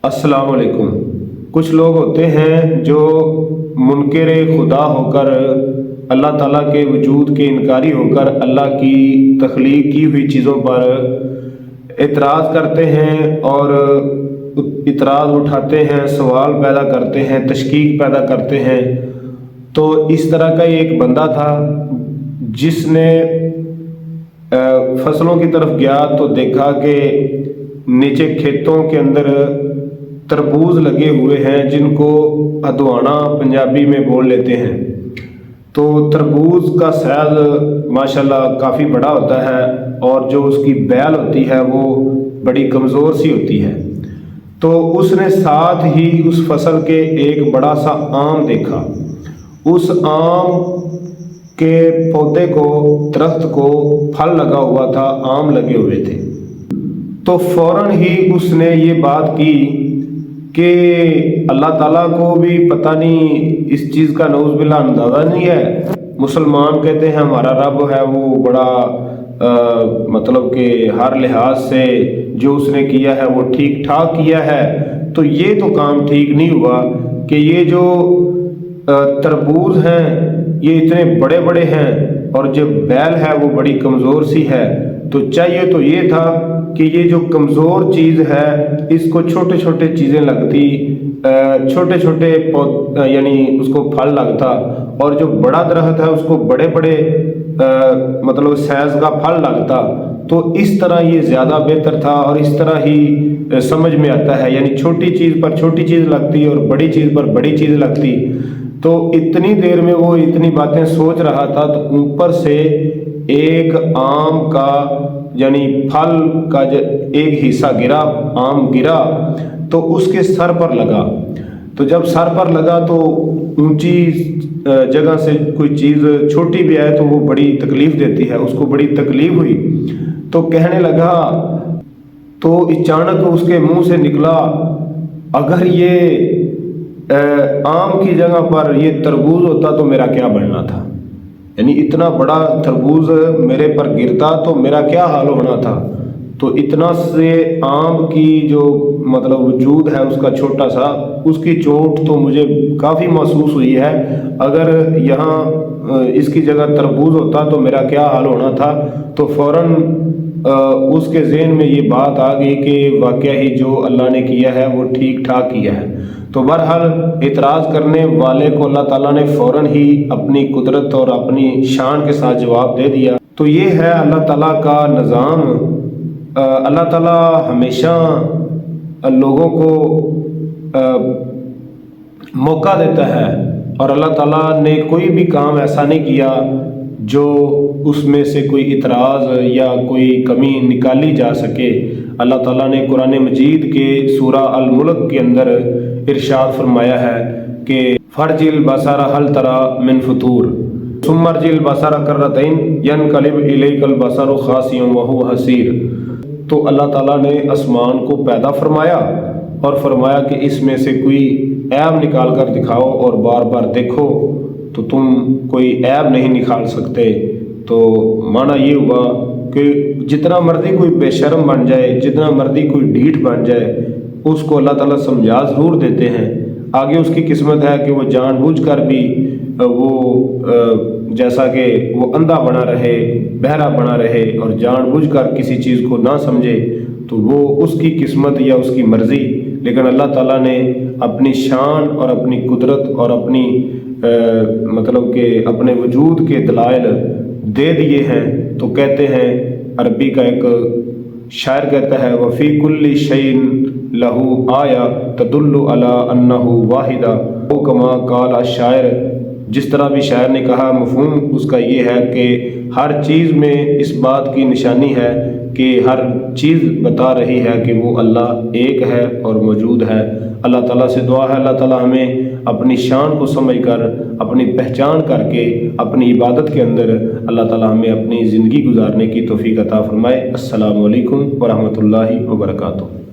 अस्सलाम वालेकुम। कुछ लोग होते हैं जो मुनकर खुदा होकर, अल्लाह ताला के वजूद के इनकारी होकर अल्लाह की तख्लीक की हुई चीज़ों पर एतराज़ करते हैं और इतराज़ उठाते हैं, सवाल पैदा करते हैं, तशकीक पैदा करते हैं। तो इस तरह का एक बंदा था जिसने फसलों की तरफ गया तो देखा कि नीचे खेतों के अंदर तरबूज लगे हुए हैं, जिनको अदवाना पंजाबी में बोल लेते हैं। तो तरबूज का साइज़ माशाल्लाह काफ़ी बड़ा होता है और जो उसकी बैल होती है वो बड़ी कमज़ोर सी होती है। तो उसने साथ ही उस फसल के एक बड़ा सा आम देखा। उस आम के पौधे को, दरख्त को फल लगा हुआ था, आम लगे हुए थे। तो फौरन ही उसने ये बात की कि अल्लाह ताला को भी पता नहीं इस चीज़ का नऊज़ बिल्लाह अंदाज़ा नहीं है। मुसलमान कहते हैं हमारा रब है वो बड़ा मतलब कि हर लिहाज से जो उसने किया है वो ठीक ठाक किया है। तो ये तो काम ठीक नहीं हुआ कि ये जो तरबूज हैं ये इतने बड़े बड़े हैं और जो बैल है वो बड़ी कमज़ोर सी है। तो चाहिए तो ये था कि ये जो कमज़ोर चीज़ है इसको छोटे छोटे चीज़ें लगती, छोटे छोटे यानी उसको फल लगता, और जो बड़ा दरख्त है उसको बड़े बड़े मतलब साइज़ का फल लगता। तो इस तरह ये ज़्यादा बेहतर था और इस तरह ही समझ में आता है, यानी छोटी चीज़ पर छोटी चीज़ लगती और बड़ी चीज़ पर बड़ी चीज़ लगती। तो इतनी देर में वो इतनी बातें सोच रहा था तो ऊपर से एक आम का यानी फल का एक हिस्सा गिरा, आम गिरा तो उसके सर पर लगा। तो जब सर पर लगा तो ऊंची जगह से कोई चीज़ छोटी भी आए तो वो बड़ी तकलीफ़ देती है, उसको बड़ी तकलीफ़ हुई। तो कहने लगा, तो अचानक उसके मुंह से निकला, अगर ये आम की जगह पर ये तरबूज होता तो मेरा क्या बनना था। यानी इतना बड़ा तरबूज मेरे पर गिरता तो मेरा क्या हाल होना था। तो इतना से आम की जो मतलब वजूद है उसका छोटा सा, उसकी चोट तो मुझे काफ़ी महसूस हुई है। अगर यहाँ इसकी जगह तरबूज होता तो मेरा क्या हाल होना था। तो फ़ौरन उसके ज़हन में ये बात आ गई कि वाकया ही जो अल्लाह ने किया है वो ठीक ठाक किया है। तो बहरहाल इतराज़ करने वाले को अल्लाह ताला ने फ़ौरन ही अपनी कुदरत और अपनी शान के साथ जवाब दे दिया। तो ये है अल्लाह ताला का निज़ाम। अल्लाह ताला हमेशा लोगों को मौका देता है और अल्लाह ताला ने कोई भी काम ऐसा नहीं किया जो उसमें से कोई इतराज़ या कोई कमी निकाली जा सके। अल्लाह ताला ने कुरान मजीद के सूरा अल मुल्क के अंदर इरशाद फरमाया है कि फरजिल बसरा हल तरा मिन फतूर सुमरजिल बसरा कररतैन यनकलिब इलैकल बसरु खासियम व हुवा हसीर। तो अल्लाह ताला ने आसमान को पैदा फरमाया और फरमाया कि इसमें से कोई ऐब निकाल कर दिखाओ और बार बार देखो तो तुम कोई ऐब नहीं निकाल सकते। तो माना ये हुआ कि जितना मर्जी कोई बेशर्म बन जाए, जितना मर्जी कोई ढीठ बन जाए, उसको अल्लाह ताला समझा ज़रूर देते हैं। आगे उसकी किस्मत है कि वो जानबूझकर भी वो जैसा कि वो अंधा बना रहे, बहरा बना रहे और जानबूझकर किसी चीज़ को ना समझे, तो वो उसकी किस्मत या उसकी मर्ज़ी। लेकिन अल्लाह ताला ने अपनी शान और अपनी कुदरत और अपनी मतलब कि अपने वजूद के दलाइल दे दिए हैं। तो कहते हैं, अरबी का एक शायर कहता है, वफ़ी कुल्ली शैइन लहू आया तदुल्लु अला अन्नहु वाहिदा। वो कमा काला शायर, जिस तरह भी शायर ने कहा, मफ़हूम उसका ये है कि हर चीज़ में इस बात की निशानी है कि हर चीज़ बता रही है कि वो अल्लाह एक है और मौजूद है। अल्लाह ताला से दुआ है अल्लाह ताला हमें अपनी शान को समझकर, अपनी पहचान करके, अपनी इबादत के अंदर अल्लाह ताला हमें अपनी ज़िंदगी गुजारने की तौफ़ीक़ अता फ़रमाए। अस्सलामु अलैकुम व रहमतुल्लाहि व बरकातुहू।